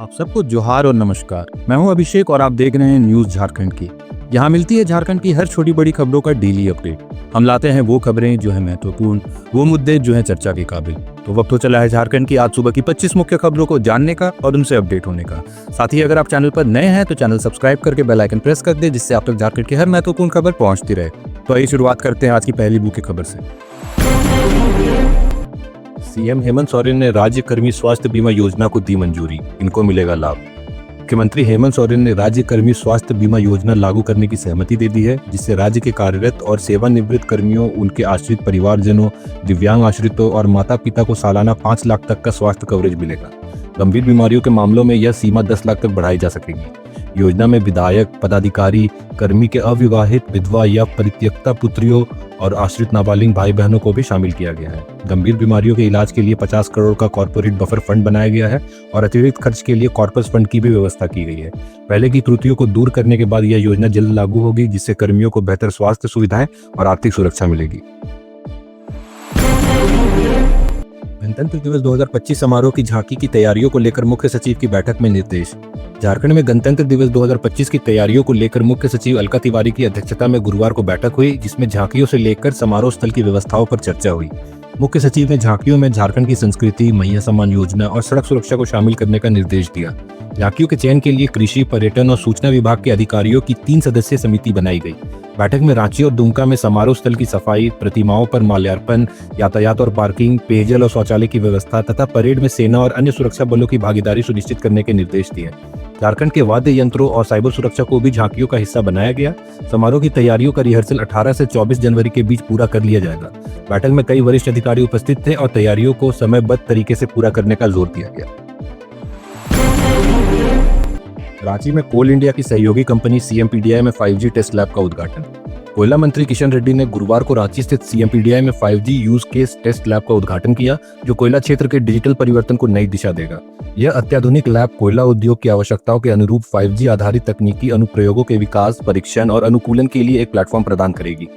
आप सबको जोहार और नमस्कार। मैं हूं अभिषेक और आप देख रहे हैं न्यूज़ झारखंड की। यहाँ मिलती है झारखंड की हर छोटी बड़ी खबरों का डेली अपडेट। हम लाते हैं वो खबरें जो है महत्वपूर्ण, वो मुद्दे जो हैं चर्चा के काबिल। तो वक्त हो चला है झारखंड की आज सुबह की 25 मुख्य खबरों को जानने का और उनसे अपडेट होने का। साथ ही अगर आप चैनल पर नए हैं तो चैनल सब्सक्राइब करके बेल आइकन प्रेस कर दे, जिससे आप तक झारखंड की हर महत्वपूर्ण खबर पहुंचती रहे। तो आइए शुरुआत करते हैं आज की पहली मुख्य खबर से। सीएम हेमंत सोरेन ने राज्य कर्मी स्वास्थ्य बीमा योजना को दी मंजूरी, इनको मिलेगा लाभ। मुख्यमंत्री हेमंत सोरेन ने राज्य कर्मी स्वास्थ्य बीमा योजना लागू करने की सहमति दे दी है, जिससे राज्य के कार्यरत और सेवानिवृत्त कर्मियों, उनके आश्रित परिवारजनों, दिव्यांग आश्रितों और माता पिता को सालाना 5 लाख तक का स्वास्थ्य कवरेज मिलेगा। गंभीर बीमारियों के मामलों में यह सीमा 10 लाख तक बढ़ाई जा सकेगी। योजना में विधायक, पदाधिकारी, कर्मी के अविवाहित, विधवा या परित्यक्ता पुत्रियों और आश्रित नाबालिग भाई बहनों को भी शामिल किया गया है। गंभीर बीमारियों के इलाज के लिए 50 करोड़ का कॉर्पोरेट बफर फंड बनाया गया है और अतिरिक्त खर्च के लिए कॉर्पस फंड की भी व्यवस्था की गई है। पहले की त्रुटियों को दूर करने के बाद यह योजना जल्द लागू होगी, जिससे कर्मियों को बेहतर स्वास्थ्य सुविधाएं और आर्थिक सुरक्षा मिलेगी। गणतंत्र दिवस 2025 समारोह की झांकी की तैयारियों को लेकर मुख्य सचिव की बैठक में निर्देश। झारखंड में गणतंत्र दिवस 2025 की तैयारियों को लेकर मुख्य सचिव अलका तिवारी की अध्यक्षता में गुरुवार को बैठक हुई, जिसमें झांकियों से लेकर समारोह स्थल की व्यवस्थाओं पर चर्चा हुई। मुख्य सचिव ने झांकियों में झारखंड की संस्कृति, मैया सम्मान योजना और सड़क सुरक्षा को शामिल करने का निर्देश दिया। झांकियों के चयन के लिए कृषि, पर्यटन और सूचना विभाग के अधिकारियों की 3 सदस्यीय समिति बनाई गई। बैठक में रांची और दुमका में समारोह स्थल की सफाई, प्रतिमाओं पर माल्यार्पण, यातायात और पार्किंग, पेयजल और शौचालय की व्यवस्था तथा परेड में सेना और अन्य सुरक्षा बलों की भागीदारी सुनिश्चित करने के निर्देश दिए। झारखंड के वाद्य यंत्रों और साइबर सुरक्षा को भी झांकियों का हिस्सा बनाया गया। समारोह की तैयारियों का रिहर्सल 18 से 24 जनवरी के बीच पूरा कर लिया जाएगा। बैठक में कई वरिष्ठ अधिकारी उपस्थित थे और तैयारियों को समयबद्ध तरीके से पूरा करने का जोर दिया गया। रांची में कोल इंडिया की सहयोगी कंपनी सीएमपीडीआई में 5G टेस्ट लैब का उद्घाटन। कोयला मंत्री किशन रेड्डी ने गुरुवार को रांची स्थित सीएमपीडीआई में 5G use case test lab का उद्घाटन किया, जो कोयला क्षेत्र के डिजिटल परिवर्तन को नई दिशा देगा। यह अत्याधुनिक लैब कोयला उद्योग की आवश्यकताओं के अनुरूप 5G आधारित तकनीकी अनुप्रयोगों के विकास, परीक्षण और अनुकूलन के लिए एक प्लेटफॉर्म प्रदान करेगी।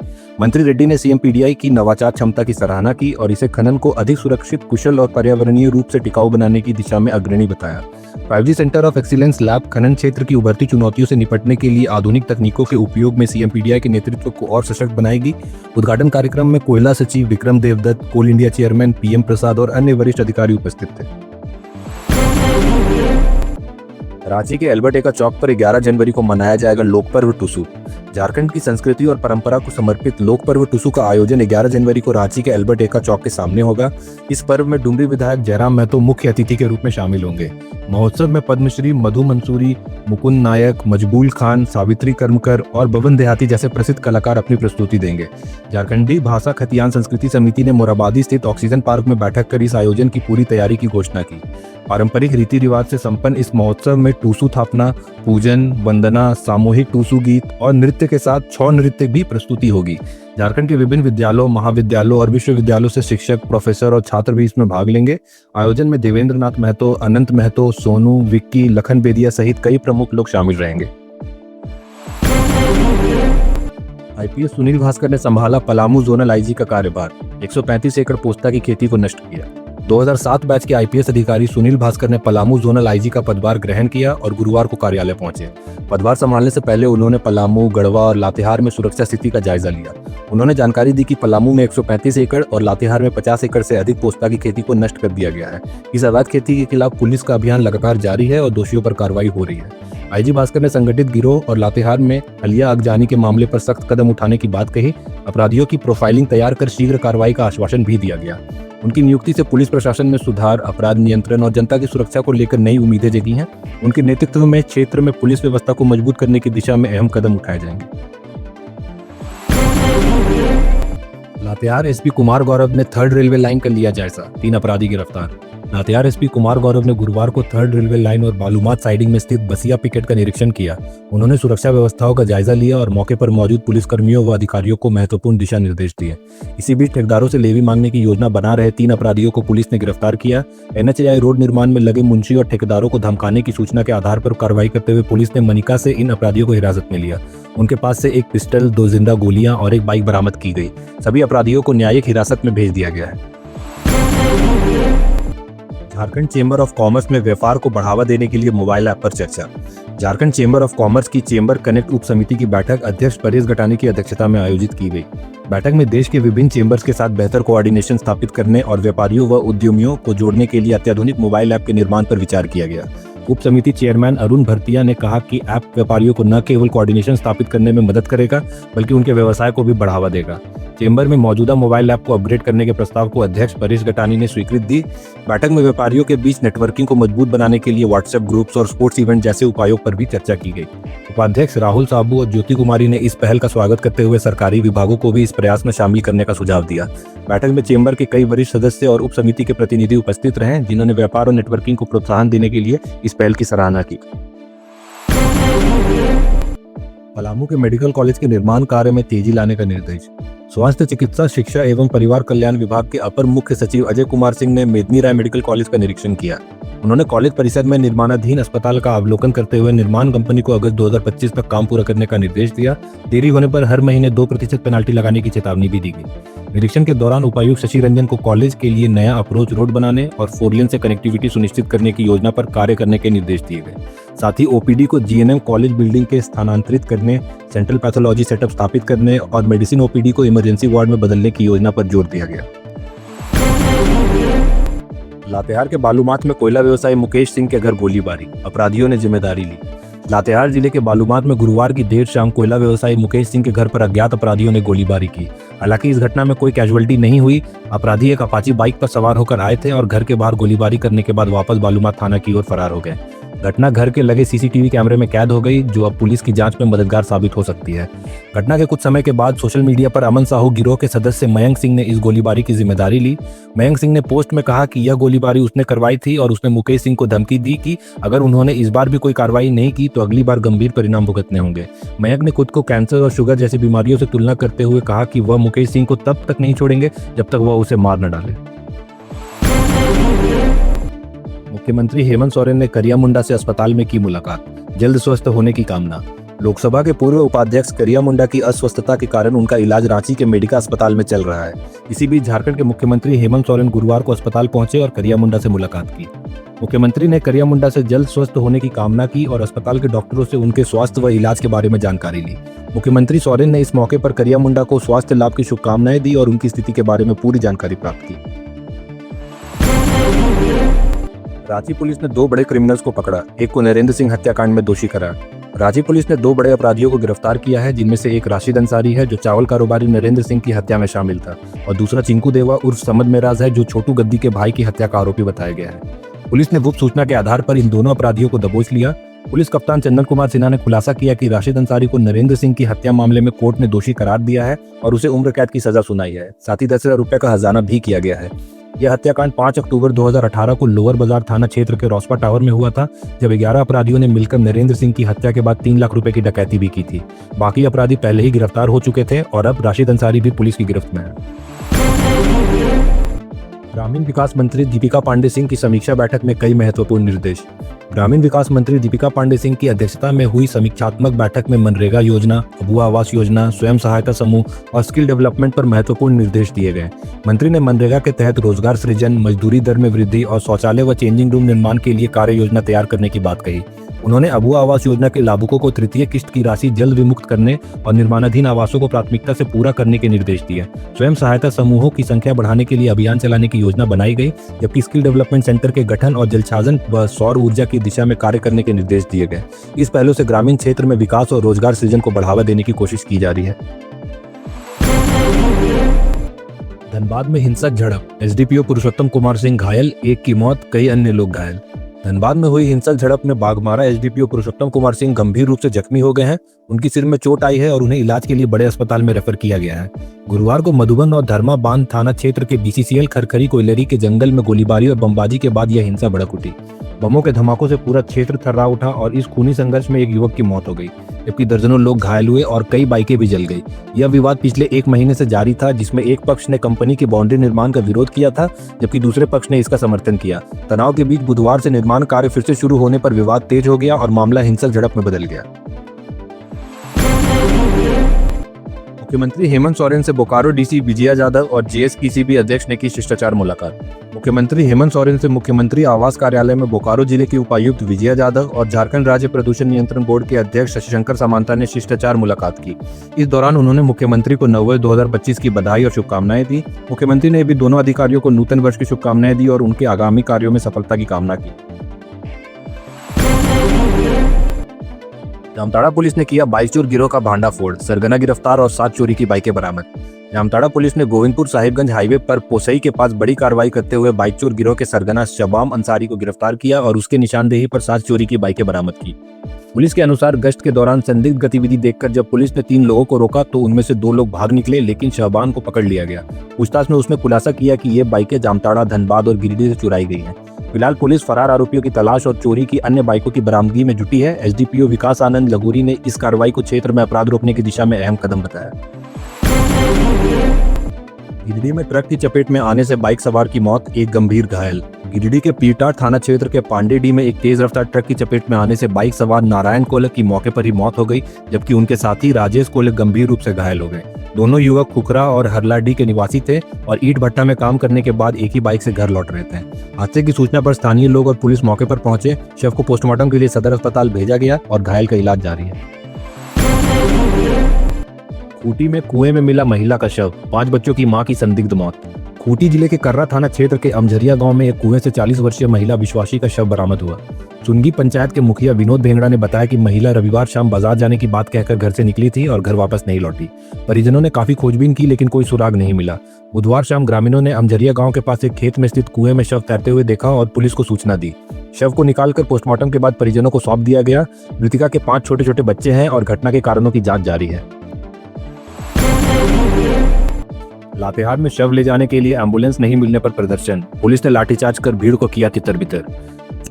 मंत्री रेड्डी ने सीएमपीडीआई की नवाचार क्षमता की सराहना की और इसे खनन को अधिक सुरक्षित, कुशल और पर्यावरणीय रूप से टिकाऊ बनाने की दिशा में अग्रणी बताया। 5G centre of excellence lab खनन क्षेत्र की उभरती चुनौतियों से निपटने के लिए आधुनिक तकनीकों के उपयोग में सीएमपीडीआई के नेतृत्व को और सशक्त बनाएगी। उद्घाटन कार्यक्रम में कोयला सचिव विक्रम देवदत्त, कोल इंडिया चेयरमैन पीएम प्रसाद और अन्य वरिष्ठ अधिकारी उपस्थित थे। रांची के एल्बर्ट एक्का चौक पर 11 जनवरी को मनाया जाएगा लोक पर्व टुसू। झारखंड की संस्कृति और परंपरा को समर्पित लोक पर्व टुसू का आयोजन 11 जनवरी को रांची के एल्बर्ट एक्का चौक के सामने होगा। इस पर्व में डुमरी विधायक जयराम महतो मुख्य अतिथि के रूप में शामिल होंगे। महोत्सव में पद्मश्री मधु मंसूरी, मुकुंद नायक, मजबूल खान, सावित्री कर्मकर और बबन देहाती जैसे प्रसिद्ध कलाकार अपनी प्रस्तुति देंगे। झारखंडी भाषा खतियान संस्कृति समिति ने मोराबादी स्थित ऑक्सीजन पार्क में बैठक कर इस आयोजन की पूरी तैयारी की घोषणा की। पारंपरिक रीति रिवाज से संपन्न इस महोत्सव में टूसू थापना, पूजन, वंदना, सामूहिक टूसू गीत और नृत्य के साथ छौ नृत्य भी प्रस्तुति होगी। झारखंड के विभिन्न विद्यालयों, महाविद्यालयों और विश्वविद्यालयों से शिक्षक, प्रोफेसर और छात्र भी इसमें भाग लेंगे। आयोजन में देवेंद्र नाथ महतो, अनंत महतो, सोनू, विक्की, लखन बेदिया सहित कई प्रमुख लोग शामिल रहेंगे। आईपीएस सुनील भास्कर ने संभाला पलामू जोनल आईजी का कार्यभार। 135 एकड़ पोस्ता की खेती को नष्ट किया। 2007 बैच के आईपीएस अधिकारी सुनील भास्कर ने पलामू जोनल आईजी का पदभार ग्रहण किया और गुरुवार को कार्यालय पहुंचे। पदभार संभालने से पहले उन्होंने पलामू, गढ़वा और लातेहार में सुरक्षा स्थिति का जायजा लिया। उन्होंने जानकारी दी कि पलामू में 135 एकड़ और लातेहार में 50 एकड़ से अधिक पोस्ता की खेती को नष्ट कर दिया गया है। इस अवैध खेती के खिलाफ पुलिस का अभियान लगातार जारी है और दोषियों पर कार्रवाई हो रही है। आईजी भास्कर ने संगठित गिरोह और लातेहार में हलिया आगजनी के मामले पर सख्त कदम उठाने की बात कही। अपराधियों की प्रोफाइलिंग तैयार कर शीघ्र कार्रवाई का आश्वासन भी दिया गया। उनकी नियुक्ति से पुलिस प्रशासन में सुधार, अपराध नियंत्रण और जनता की सुरक्षा को लेकर नई उम्मीदें जगी हैं। उनके नेतृत्व में क्षेत्र में पुलिस व्यवस्था को मजबूत करने की दिशा में अहम कदम उठाए जाएंगे। लातेहार एसपी कुमार गौरव ने 3rd रेलवे लाइन का लिया जायजा, 3 अपराधी गिरफ्तार। लातेहार एसपी कुमार गौरव ने गुरुवार को 3rd रेलवे लाइन और बालूमाथ साइडिंग में स्थित बसिया पिकेट का निरीक्षण किया। उन्होंने सुरक्षा व्यवस्थाओं का जायजा लिया और मौके पर मौजूद पुलिसकर्मियों व अधिकारियों को महत्वपूर्ण दिशा निर्देश दिए। इसी बीच ठेकेदारों से लेवी मांगने की योजना बना रहे 3 अपराधियों को पुलिस ने गिरफ्तार किया। एनएचएआई रोड निर्माण में लगे मुंशी और ठेकेदारों को धमकाने की सूचना के आधार पर कार्रवाई करते हुए पुलिस ने मनिका से इन अपराधियों को हिरासत में लिया। उनके पास से एक पिस्टल, 2 जिंदा गोलियां और एक बाइक बरामद की गई। सभी अपराधियों को न्यायिक हिरासत में भेज दिया गया है। झारखंड चेंबर ऑफ कॉमर्स में व्यापार को बढ़ावा देने के लिए मोबाइल ऐप पर चर्चा। झारखंड चेंबर ऑफ कॉमर्स की चेंबर कनेक्ट उप समिति की बैठक अध्यक्ष परेश गटानी की अध्यक्षता में आयोजित की गई। बैठक में देश के विभिन्न चेंबर्स के साथ बेहतर कोऑर्डिनेशन स्थापित करने और व्यापारियों व उद्यमियों को जोड़ने के लिए अत्याधुनिक मोबाइल ऐप के निर्माण पर विचार किया गया। उप समिति चेयरमैन अरुण भरतिया ने कहा कि ऐप व्यापारियों को न केवल कोऑर्डिनेशन स्थापित करने में मदद करेगा बल्कि उनके व्यवसाय को भी बढ़ावा देगा। चेंबर में मौजूदा मोबाइल ऐप को अपग्रेड करने के प्रस्ताव को अध्यक्ष परेश गटानी ने स्वीकृति दी। बैठक में व्यापारियों के बीच नेटवर्किंग को मजबूत बनाने के लिए व्हाट्सएप ग्रुप्स और स्पोर्ट्स इवेंट जैसे उपायों पर भी चर्चा की गई। उपाध्यक्ष राहुल साबू और ज्योति कुमारी ने इस पहल का स्वागत करते हुए सरकारी विभागों को भी इस प्रयास में शामिल करने का सुझाव दिया। बैठक में चेंबर के कई वरिष्ठ सदस्य और उप समिति के प्रतिनिधि उपस्थित रहे, जिन्होंने व्यापार और नेटवर्किंग को प्रोत्साहन देने के लिए इस पहल की सराहना की। पलामू के मेडिकल कॉलेज के निर्माण कार्य में तेजी लाने का निर्देश। स्वास्थ्य चिकित्सा शिक्षा एवं परिवार कल्याण विभाग के अपर मुख्य सचिव अजय कुमार सिंह ने मेदिनी राय मेडिकल कॉलेज का निरीक्षण किया। उन्होंने कॉलेज परिसर में निर्माणाधीन अस्पताल का अवलोकन करते हुए निर्माण कंपनी को अगस्त 2025 तक काम पूरा करने का निर्देश दिया। देरी होने पर हर महीने 2% पेनाल्टी लगाने की चेतावनी भी दी गई। निरीक्षण के दौरान उपायुक्त शशि रंजन को कॉलेज के लिए नया अप्रोच रोड बनाने और 4 लेन से कनेक्टिविटी सुनिश्चित करने की योजना पर कार्य करने के निर्देश दिए गए। साथ ही ओपीडी को जीएनएम कॉलेज बिल्डिंग के स्थानांतरित करने, सेंट्रल पैथोलॉजी सेटअप स्थापित करने और मेडिसिन ओपीडी को इमरजेंसी वार्ड में बदलने की योजना पर जोर दिया गया। लातेहार के बालूमाथ में कोयला व्यवसायी मुकेश सिंह के घर गोलीबारी, अपराधियों ने जिम्मेदारी ली। लातेहार जिले के बालूमाथ में गुरुवार की देर शाम कोयला व्यवसायी मुकेश सिंह के घर पर अज्ञात अपराधियों ने गोलीबारी की। हालांकि इस घटना में कोई कैजुअल्टी नहीं हुई। अपराधी एक अपाची बाइक पर सवार होकर आए थे और घर के बाहर गोलीबारी करने के बाद वापस बालूमाथ थाना की ओर फरार हो गए। घटना घर के लगे सीसीटीवी कैमरे में कैद हो गई, जो अब पुलिस की जांच में मददगार साबित हो सकती है। घटना के कुछ समय के बाद सोशल मीडिया पर अमन साहू गिरोह के सदस्य मयंक सिंह ने इस गोलीबारी की जिम्मेदारी ली। मयंक सिंह ने पोस्ट में कहा कि यह गोलीबारी उसने करवाई थी और उसने मुकेश सिंह को धमकी दी कि अगर उन्होंने इस बार भी कोई कार्रवाई नहीं की तो अगली बार गंभीर परिणाम भुगतने होंगे। मयंक ने खुद को कैंसर और शुगर जैसी बीमारियों से तुलना करते हुए कहा कि वह मुकेश सिंह को तब तक नहीं छोड़ेंगे जब तक वह उसे मार न डाले। मुख्यमंत्री हेमंत सोरेन ने करिया मुंडा से अस्पताल में की मुलाकात, जल्द स्वस्थ होने की कामना। लोकसभा के पूर्व उपाध्यक्ष करिया मुंडा की अस्वस्थता के कारण उनका इलाज रांची के मेडिका अस्पताल में चल रहा है। इसी बीच झारखंड के मुख्यमंत्री हेमंत सोरेन गुरुवार को अस्पताल पहुंचे और करिया मुंडा से मुलाकात की। मुख्यमंत्री ने करिया मुंडा से जल्द स्वस्थ होने की कामना की और अस्पताल के डॉक्टरों से उनके स्वास्थ्य व इलाज के बारे में जानकारी ली। मुख्यमंत्री सोरेन ने इस मौके पर करिया मुंडा को स्वास्थ्य लाभ की शुभकामनाएं दी और उनकी स्थिति के बारे में पूरी जानकारी प्राप्त की। रांची पुलिस ने 2 बड़े क्रिमिनल्स को पकड़ा, एक को नरेंद्र सिंह हत्याकांड में दोषी करार। रांची पुलिस ने 2 बड़े अपराधियों को गिरफ्तार किया है, जिनमें से एक राशिद अंसारी है जो चावल कारोबारी नरेंद्र सिंह की हत्या में शामिल था और दूसरा चिंकू देवा उर्फ समद मेराज है जो छोटू गद्दी के भाई की हत्या का आरोपी बताया गया है। पुलिस ने गुप्त सूचना के आधार पर इन दोनों अपराधियों को दबोच लिया। पुलिस कप्तान चंदन कुमार सिन्हा ने खुलासा किया कि राशिद अंसारी को नरेंद्र सिंह की हत्या मामले में कोर्ट ने दोषी करार दिया है और उसे उम्र कैद की सजा सुनाई है। साथ ही 10,000 रुपए का हर्जाना भी किया गया है। यह हत्याकांड 5 अक्टूबर 2018 को लोअर बाजार थाना क्षेत्र के रोसपा टावर में हुआ था, जब 11 अपराधियों ने मिलकर नरेंद्र सिंह की हत्या के बाद 3 लाख रुपए की डकैती भी की थी। बाकी अपराधी पहले ही गिरफ्तार हो चुके थे और अब राशिद अंसारी भी पुलिस की गिरफ्त में है। ग्रामीण विकास मंत्री दीपिका पांडे सिंह की समीक्षा बैठक में कई महत्वपूर्ण निर्देश। ग्रामीण विकास मंत्री दीपिका पांडे सिंह की अध्यक्षता में हुई समीक्षात्मक बैठक में मनरेगा योजना, अबुआ आवास योजना, स्वयं सहायता समूह और स्किल डेवलपमेंट पर महत्वपूर्ण निर्देश दिए गए। मंत्री ने मनरेगा के तहत रोजगार सृजन, मजदूरी दर में वृद्धि और शौचालय व चेंजिंग रूम निर्माण के लिए कार्य योजना तैयार करने की बात कही। उन्होंने अबुआ आवास योजना के लाभुकों को तृतीय किस्त की राशि जल्द विमुक्त करने और निर्माणाधीन आवासों को प्राथमिकता से पूरा करने के निर्देश दिए। स्वयं सहायता समूहों की संख्या बढ़ाने के लिए अभियान चलाने की योजना बनाई गई, जबकि स्किल डेवलपमेंट सेंटर के गठन और जलछाजन व सौर ऊर्जा की दिशा में कार्य करने के निर्देश दिए गए। इस पहलू से ग्रामीण क्षेत्र में विकास और रोजगार सृजन को बढ़ावा देने की कोशिश की जा रही है। धनबाद में हिंसक झड़प, एसडीपीओ पुरुषोत्तम कुमार सिंह घायल, 1 की मौत, कई अन्य लोग घायल। धनबाद में हुई हिंसक झड़प में बाघमारा एसडीपीओ पुरुषोत्तम कुमार सिंह गंभीर रूप से जख्मी हो गए हैं। उनकी सिर में चोट आई है और उन्हें इलाज के लिए बड़े अस्पताल में रेफर किया गया है। गुरुवार को मधुबन और धर्मा बांध थाना क्षेत्र के बीसीसीएल खरखरी कोयलरी के जंगल में गोलीबारी और बमबाजी के बाद यह हिंसा भड़क उठी। बमों के धमाकों से पूरा क्षेत्र थर्रा उठा और इस खूनी संघर्ष में एक युवक की मौत हो गई, जबकि दर्जनों लोग घायल हुए और कई बाइकें भी जल गई। यह विवाद पिछले 1 महीने से जारी था, जिसमें एक पक्ष ने कंपनी की बाउंड्री निर्माण का विरोध किया था, जबकि दूसरे पक्ष ने इसका समर्थन किया। तनाव के बीच बुधवार से निर्माण कार्य फिर से शुरू होने पर विवाद तेज हो गया और मामला हिंसक झड़प में बदल गया। मुख्यमंत्री हेमंत सोरेन से बोकारो डीसी विजया यादव और जेएसपीसीबी अध्यक्ष ने की शिष्टाचार मुलाकात। मुख्यमंत्री हेमंत सोरेन से मुख्यमंत्री आवास कार्यालय में बोकारो जिले के उपायुक्त विजया यादव और झारखंड राज्य प्रदूषण नियंत्रण बोर्ड के अध्यक्ष शशिशंकर समांता ने शिष्टाचार मुलाकात की। इस दौरान उन्होंने मुख्यमंत्री को नववर्ष 2025 की बधाई और शुभकामनाएं दी। मुख्यमंत्री ने भी दोनों अधिकारियों को नूतन वर्ष की शुभकामनाएं दी और उनके आगामी कार्यों में सफलता की कामना की। जामताड़ा पुलिस ने किया बाइक चोर गिरोह का भांडाफोड़, सरगना गिरफ्तार और 7 चोरी की बाइकें बरामद। जामताड़ा पुलिस ने गोविंदपुर साहिबगंज हाईवे पर पोसई के पास बड़ी कार्रवाई करते हुए बाइक चोर गिरोह के सरगना शबाम अंसारी को गिरफ्तार किया और उसके निशानदेही पर 7 चोरी की बाइकें बरामद की। पुलिस के अनुसार गश्त के दौरान संदिग्ध गतिविधि देखकर जब पुलिस ने 3 लोगों को रोका तो उनमें से 2 लोग भाग निकले, लेकिन शहबान को पकड़ लिया गया। पूछताछ में उसने खुलासा किया कि ये बाइकें जामताड़ा, धनबाद और गिरिडीह से चुराई गई हैं। फिलहाल पुलिस फरार आरोपियों की तलाश और चोरी की अन्य बाइकों की बरामदगी में जुटी है। एसडीपीओ विकास आनंद लगूरी ने इस कार्रवाई को क्षेत्र में अपराध रोकने की दिशा में अहम कदम बताया। गिरिडीह में ट्रक की चपेट में आने से बाइक सवार की मौत, एक गंभीर घायल। गिरिडीह के पीरटाट थाना क्षेत्र के पांडेडी में एक तेज रफ्तार ट्रक की चपेट में आने से बाइक सवार नारायण कोलक की मौके पर ही मौत हो गई, जबकि उनके साथी राजेश कोलक गंभीर रूप से घायल हो गए। दोनों युवक खुखरा और हरलाडी के निवासी थे और ईंट भट्टा में काम करने के बाद एक ही बाइक से घर लौट रहे थे। हादसे की सूचना पर स्थानीय लोग और पुलिस मौके पर पहुंचे। शव को पोस्टमार्टम के लिए सदर अस्पताल भेजा गया और घायल का इलाज जारी है। खूंटी में कुएं में मिला महिला का शव, 5 बच्चों की मां की संदिग्ध मौत। खूंटी जिले के कर्रा थाना क्षेत्र के अमझरिया गांव में एक कुएं से 40 वर्षीय महिला विश्वासी का शव बरामद हुआ। चुनगी पंचायत के मुखिया विनोद भेंगड़ा ने बताया कि महिला रविवार शाम बाजार जाने की बात कहकर घर से निकली थी और घर वापस नहीं लौटी। परिजनों ने काफी खोजबीन की लेकिन कोई सुराग नहीं मिला। बुधवार शाम ग्रामीणों ने अमझरिया गांव के पास एक खेत में स्थित कुएं में शव तैरते हुए देखा और पुलिस को सूचना दी। शव को निकालकर पोस्टमार्टम के बाद परिजनों को सौंप दिया गया। मृतिका के 5 छोटे छोटे बच्चे हैं और घटना के कारणों की जांच जारी है। लातेहार में शव ले जाने के लिए एम्बुलेंस नहीं मिलने पर प्रदर्शन, पुलिस ने लाठीचार्ज कर भीड़ को किया तितर-बितर।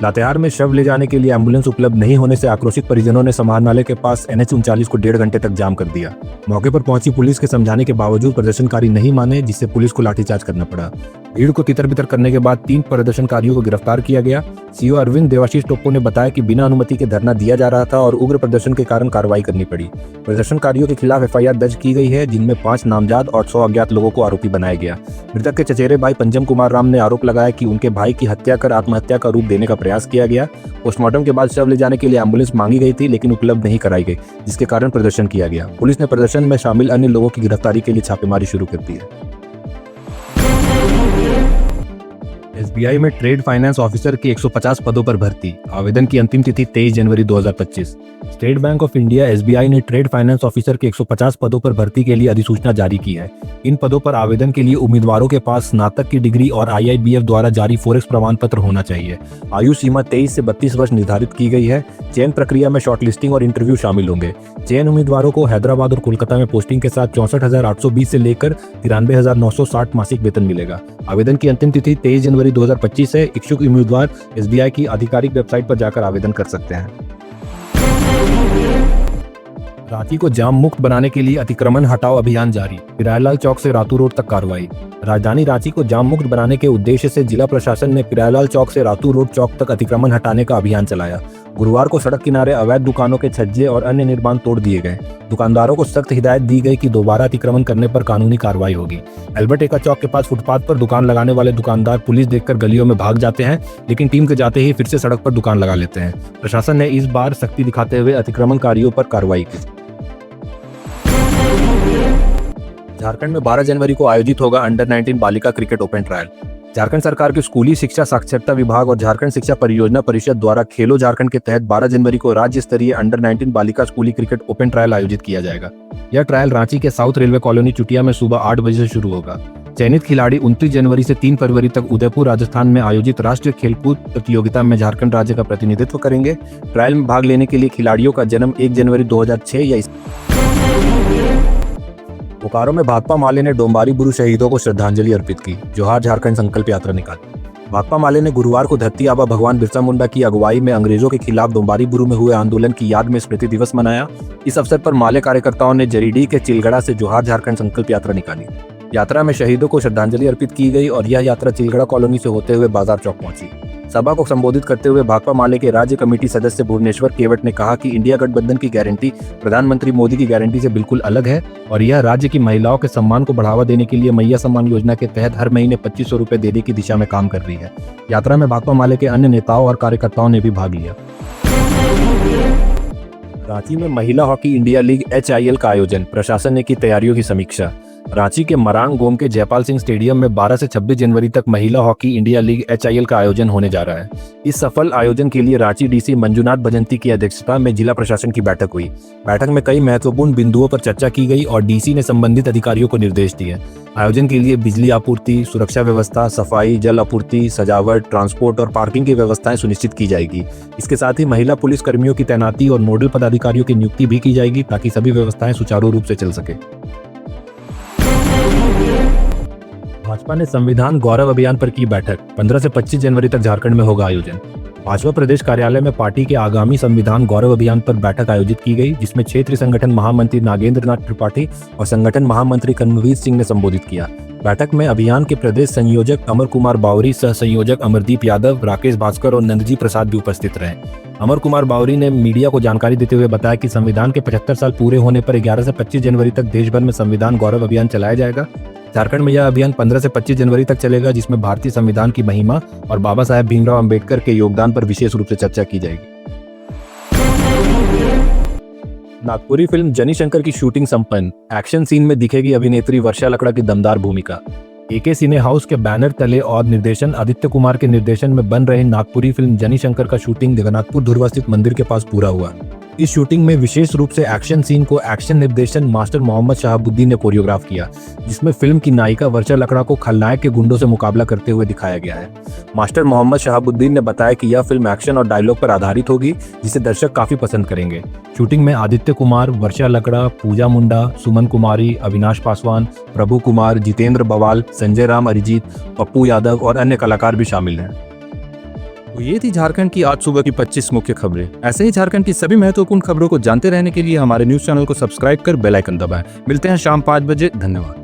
लातेहार में शव ले जाने के लिए एम्बुलेंस उपलब्ध नहीं होने से आक्रोशित परिजनों ने समाहरणालय के पास NH 39 को 1.5 घंटे तक जाम कर दिया। मौके पर पहुंची पुलिस के समझाने के बावजूद प्रदर्शनकारी नहीं माने, जिससे पुलिस को लाठीचार्ज करना पड़ा। भीड़ को तितर-बितर करने के बाद 3 प्रदर्शनकारियों को गिरफ्तार किया गया। सीओ अरविंद देवाशीष टोप्पो ने बताया कि बिना अनुमति के धरना दिया जा रहा था और उग्र प्रदर्शन के कारण कार्रवाई करनी पड़ी। प्रदर्शनकारियों के खिलाफ FIR दर्ज की गई है, जिनमें 5 नामजद और 100 अज्ञात लोगों को आरोपी बनाया गया। मृतक के चचेरे भाई पंचम कुमार राम ने आरोप लगाया कि उनके भाई की हत्या कर आत्महत्या का रूप देने का प्रयास किया गया। पोस्टमार्टम के बाद शव ले जाने के लिए एम्बुलेंस मांगी गई थी लेकिन उपलब्ध नहीं कराई गई, जिसके कारण प्रदर्शन किया गया। पुलिस ने प्रदर्शन में शामिल अन्य लोगों की गिरफ्तारी के लिए छापेमारी शुरू कर दी है। SBI में ट्रेड फाइनेंस ऑफिसर के 150 पदों पर भर्ती, आवेदन की अंतिम तिथि 23 जनवरी 2025। State bank of India SBI ने ट्रेड फाइनेंस ऑफिसर के 150 पदों पर भर्ती के लिए अधिसूचना जारी की है। इन पदों पर आवेदन के लिए उम्मीदवारों के पास स्नातक की डिग्री और IIBF द्वारा जारी फोरेक्स प्रमाण पत्र होना चाहिए। आयु सीमा 23 से 32 वर्ष निर्धारित की गई है। चयन प्रक्रिया में शॉर्टलिस्टिंग और इंटरव्यू शामिल होंगे। चयन उम्मीदवारों को हैदराबाद और कोलकाता में पोस्टिंग के साथ 64,820 से लेकर 93,960 मासिक वेतन मिलेगा। आवेदन की अंतिम तिथि 23 जनवरी 2025 है। इच्छुक उम्मीदवार SBI की आधिकारिक वेबसाइट पर जाकर आवेदन कर सकते हैं। रांची को जाम मुक्त बनाने के लिए अतिक्रमण हटाओ अभियान जारी, पिरायलाल चौक से रातू रोड तक कार्रवाई। राजधानी रांची को जाम मुक्त बनाने के उद्देश्य से जिला प्रशासन ने पिरायलाल चौक से रातू रोड चौक तक अतिक्रमण हटाने का अभियान चलाया। गुरुवार को सड़क किनारे अवैध दुकानों के छज्जे और अन्य निर्माण तोड़ दिए गए। दुकानदारों को सख्त हिदायत दी गई कि दोबारा अतिक्रमण करने पर कानूनी कार्रवाई होगी। अल्बर्ट एक्का चौक के पास फुटपाथ पर दुकान लगाने वाले दुकानदार पुलिस देखकर गलियों में भाग जाते हैं, लेकिन टीम के जाते ही फिर से सड़क पर दुकान लगा लेते हैं। प्रशासन ने इस बार सख्ती दिखाते हुए अतिक्रमणकारियों पर कार्रवाई की। झारखंड में 12 जनवरी को आयोजित होगा अंडर-19 बालिका क्रिकेट ओपन ट्रायल। झारखंड सरकार के स्कूली शिक्षा साक्षरता विभाग और झारखंड शिक्षा परियोजना परिषद द्वारा खेलो झारखंड के तहत 12 जनवरी को राज्य स्तरीय अंडर-19 बालिका स्कूली क्रिकेट ओपन ट्रायल आयोजित किया जाएगा। यह ट्रायल रांची के साउथ रेलवे कॉलोनी चुटिया में सुबह 8 बजे से शुरू होगा। चयनित खिलाड़ी 29 जनवरी से 3 फरवरी तक उदयपुर राजस्थान में आयोजित राष्ट्रीय खेलकूद प्रतियोगिता में झारखंड राज्य का प्रतिनिधित्व करेंगे। ट्रायल में भाग लेने के लिए खिलाड़ियों का जन्म 1 जनवरी 2006 या बोकारो में भाकपा माले ने डोम्बारी बुरु शहीदों को श्रद्धांजलि अर्पित की। जोहार झारखंड संकल्प यात्रा निकाली। भाकपा माले ने गुरुवार को धरती आबा भगवान बिरसा मुंडा की अगुवाई में अंग्रेजों के खिलाफ डोम्बारी बुरु में हुए आंदोलन की याद में स्मृति दिवस मनाया। इस अवसर पर माले कार्यकर्ताओं ने जरीडीह के चिलगड़ा से जोहार झारखंड संकल्प यात्रा निकाली। यात्रा में शहीदों को श्रद्धांजलि अर्पित की गई और यह यात्रा चिलगड़ा कॉलोनी से होते हुए बाजार चौक पहुंची। सभा को संबोधित करते हुए भाकपा माले के राज्य कमेटी सदस्य भुवनेश्वर केवट ने कहा कि इंडिया गठबंधन की गारंटी प्रधानमंत्री मोदी की गारंटी से बिल्कुल अलग है और यह राज्य की महिलाओं के सम्मान को बढ़ावा देने के लिए मैया सम्मान योजना के तहत हर महीने 2500 रुपए देने की दिशा में काम कर रही है। यात्रा में भाकपा माले के अन्य नेताओं और कार्यकर्ताओं ने भी भाग लिया। रांची में महिला हॉकी इंडिया लीग HIL का आयोजन, प्रशासन ने की तैयारियों की समीक्षा। रांची के मरांग गोम के जयपाल सिंह स्टेडियम में 12 से 26 जनवरी तक महिला हॉकी इंडिया लीग HIL का आयोजन होने जा रहा है। इस सफल आयोजन के लिए रांची DC मंजुनाथ भजंती की अध्यक्षता में जिला प्रशासन की बैठक हुई। बैठक में कई महत्वपूर्ण बिंदुओं पर चर्चा की गई और DC ने संबंधित अधिकारियों को निर्देश दिए। आयोजन के लिए बिजली आपूर्ति, सुरक्षा व्यवस्था, सफाई, जल आपूर्ति, सजावट, ट्रांसपोर्ट और पार्किंग की व्यवस्थाएं सुनिश्चित की जाएगी। इसके साथ ही महिला पुलिस कर्मियों की तैनाती और नोडल पदाधिकारियों की नियुक्ति भी की जाएगी ताकि सभी व्यवस्थाएं सुचारू रूप से चल सके। भाजपा ने संविधान गौरव अभियान पर की बैठक। 15 से 25 जनवरी तक झारखंड में होगा आयोजन। भाजपा प्रदेश कार्यालय में पार्टी के आगामी संविधान गौरव अभियान पर बैठक आयोजित की गई, जिसमें क्षेत्रीय संगठन महामंत्री नागेंद्र नाथ त्रिपाठी और संगठन महामंत्री कर्मवीर सिंह ने संबोधित किया। बैठक में अभियान के प्रदेश संयोजक अमर कुमार बावरी, सह संयोजक अमरदीप यादव, राकेश भास्कर और नंदजी प्रसाद भी उपस्थित रहे। अमर कुमार बावरी ने मीडिया को जानकारी देते हुए बताया कि संविधान के 75 साल पूरे होने पर 11 से 25 जनवरी तक देश भर में संविधान गौरव अभियान चलाया जाएगा। झारखंड में यह अभियान 15 से 25 जनवरी तक चलेगा, जिसमें भारतीय संविधान की महिमा और बाबा साहेब भीमराव अंबेडकर के योगदान पर विशेष रूप से चर्चा की जाएगी। नागपुरी फिल्म जनी शंकर की शूटिंग संपन्न। एक्शन सीन में दिखेगी अभिनेत्री वर्षा लकड़ा की दमदार भूमिका। AK सिने हाउस के बैनर तले और निर्देशन आदित्य कुमार के निर्देशन में बन रहे नागपुरी फिल्म जनी शंकर का शूटिंग जगन्नाथपुर धुरवा स्थित मंदिर के पास पूरा हुआ। इस शूटिंग में विशेष रूप से एक्शन सीन को एक्शन निर्देशन मास्टर मोहम्मद शहाबुद्दीन ने कोरियोग्राफ किया, जिसमें फिल्म की नायिका वर्षा लकड़ा को खलनायक के गुंडों से मुकाबला करते हुए दिखाया गया है। मास्टर मोहम्मद शहाबुद्दीन ने बताया कि यह फिल्म एक्शन और डायलॉग पर आधारित होगी, जिसे दर्शक काफी पसंद करेंगे। शूटिंग में आदित्य कुमार, वर्षा लकड़ा, पूजा मुंडा, सुमन कुमारी, अविनाश पासवान, प्रभु कुमार, जितेंद्र बवाल, संजय राम अरिजीत, पप्पू यादव और अन्य कलाकार भी शामिल हैं। तो ये थी झारखंड की आज सुबह की 25 मुख्य खबरें। ऐसे ही झारखंड की सभी महत्वपूर्ण खबरों को जानते रहने के लिए हमारे न्यूज चैनल को सब्सक्राइब कर बेल आइकन दबाएं। मिलते हैं शाम 5 बजे। धन्यवाद।